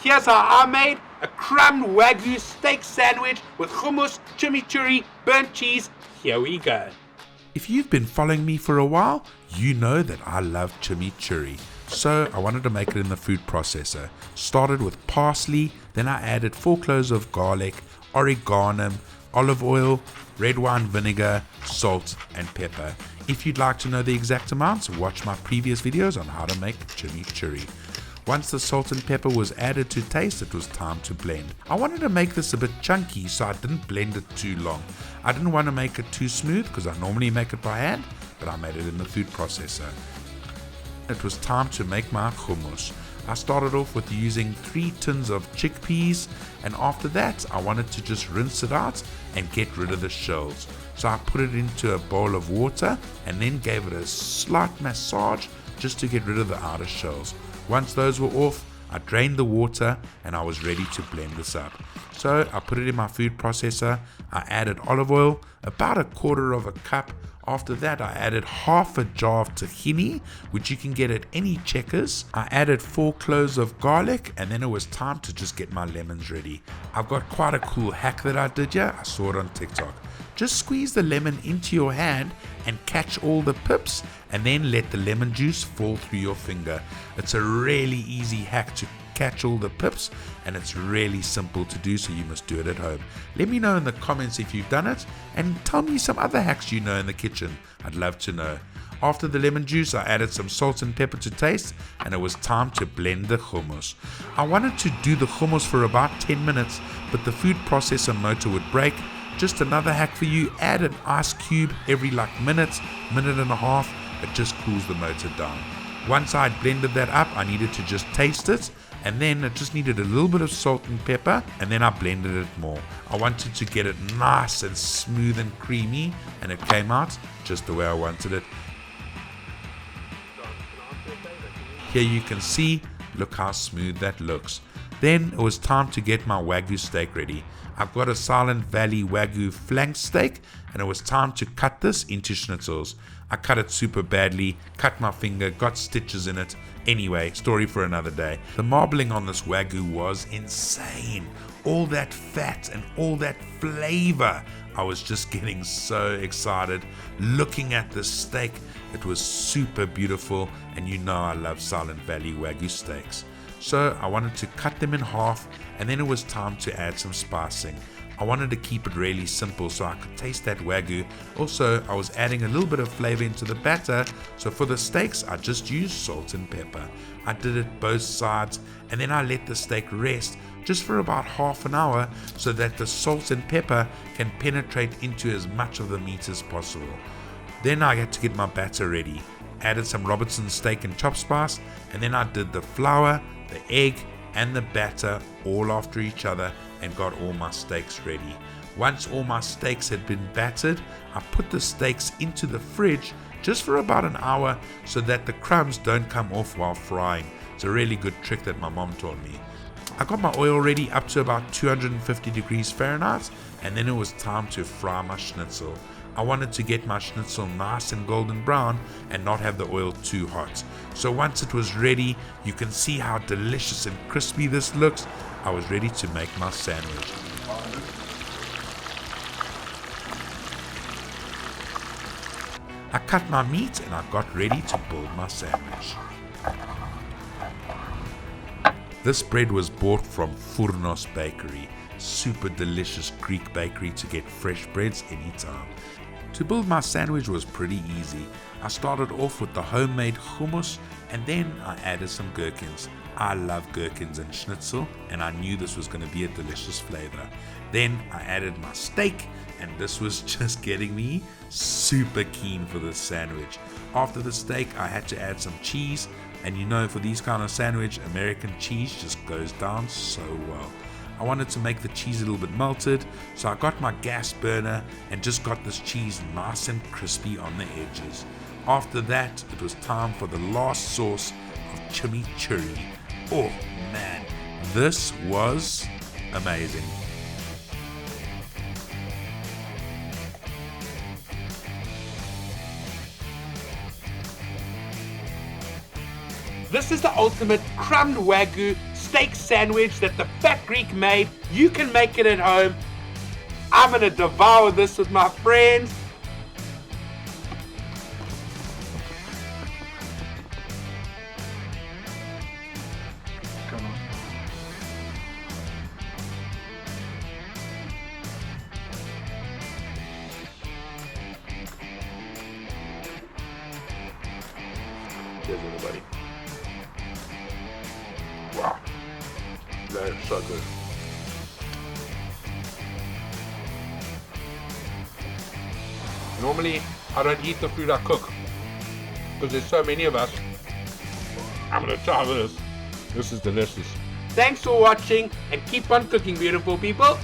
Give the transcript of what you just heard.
Here's how I made a crumbed Wagyu steak sandwich with hummus, chimichurri, burnt cheese. Here we go. If you've been following me for a while, you know that I love chimichurri. So I wanted to make it in the food processor. Started with parsley, then I added 4 cloves of garlic, oregano, olive oil, red wine vinegar, salt and pepper. If you'd like to know the exact amounts, watch my previous videos on how to make chimichurri. Once the salt and pepper was added to taste, it was time to blend. I wanted to make this a bit chunky, so I didn't blend it too long. I didn't want to make it too smooth because I normally make it by hand, but I made it in the food processor. It was time to make my hummus. I started off with using 3 tins of chickpeas, and after that I wanted to just rinse it out and get rid of the shells. So I put it into a bowl of water and then gave it a slight massage just to get rid of the outer shells. Once those were off, I drained the water and I was ready to blend this up. So I put it in my food processor. I added olive oil, about 1/4 cup. After that, I added half a jar of tahini, which you can get at any Checkers. I added 4 cloves of garlic, and then it was time to just get my lemons ready. I've got quite a cool hack that I did here. I saw it on TikTok. Just squeeze the lemon into your hand and catch all the pips, and then let the lemon juice fall through your finger. It's a really easy hack to catch all the pips, and it's really simple to do, so you must do it at home. Let me know in the comments if you've done it, and tell me some other hacks you know in the kitchen. I'd love to know. After the lemon juice, I added some salt and pepper to taste, and it was time to blend the hummus. I wanted to do the hummus for about 10 minutes, but the food processor motor would break. Just another hack for you, add an ice cube every minute and a half. It just cools the motor down. Once I'd blended that up, I needed to just taste it, and then it just needed a little bit of salt and pepper, and then I blended it more. I wanted to get it nice and smooth and creamy, and it came out just the way I wanted it. Here you can see, look how smooth that looks. Then it was time to get my Wagyu steak ready. I've got a Silent Valley Wagyu flank steak, and it was time to cut this into schnitzels. I cut it super badly, cut my finger, got stitches in it. Anyway, story for another day. The marbling on this Wagyu was insane. All that fat and all that flavor. I was just getting so excited looking at this steak. It was super beautiful, and you know I love Silent Valley Wagyu steaks. So I wanted to cut them in half, and then it was time to add some spicing. I wanted to keep it really simple so I could taste that Wagyu. Also, I was adding a little bit of flavor into the batter, so for the steaks I just used salt and pepper. I did it both sides, and then I let the steak rest just for about half an hour so that the salt and pepper can penetrate into as much of the meat as possible. Then I had to get my batter ready. Added some Robertson steak and chop spice, and then I did the flour, the egg and the batter all after each other and got all my steaks ready. Once all my steaks had been battered, I put the steaks into the fridge just for about an hour so that the crumbs don't come off while frying. It's a really good trick that my mom taught me. I got my oil ready up to about 250 degrees Fahrenheit, and then it was time to fry my schnitzel. I wanted to get my schnitzel nice and golden brown and not have the oil too hot. So once it was ready, you can see how delicious and crispy this looks. I was ready to make my sandwich. I cut my meat and I got ready to build my sandwich. This bread was bought from Furnos Bakery. Super delicious Greek bakery to get fresh breads anytime. To build my sandwich was pretty easy. I started off with the homemade hummus, and then I added some gherkins. I love gherkins and schnitzel, and I knew this was going to be a delicious flavor. Then I added my steak, and this was just getting me super keen for this sandwich. After the steak, I had to add some cheese, and you know, for these kind of sandwich, American cheese just goes down so well. I wanted to make the cheese a little bit melted, so I got my gas burner and just got this cheese nice and crispy on the edges. After that, it was time for the last sauce of chimichurri. Oh man, this was amazing. This is the ultimate crumbed Wagyu steak sandwich that the Fat Greek made. You can make it at home. I'm gonna devour this with my friends. Come on. Cheers, everybody. Wow. That is so good. Normally, I don't eat the food I cook because there's so many of us. I'm gonna try this. This is delicious. Thanks for watching and keep on cooking, beautiful people.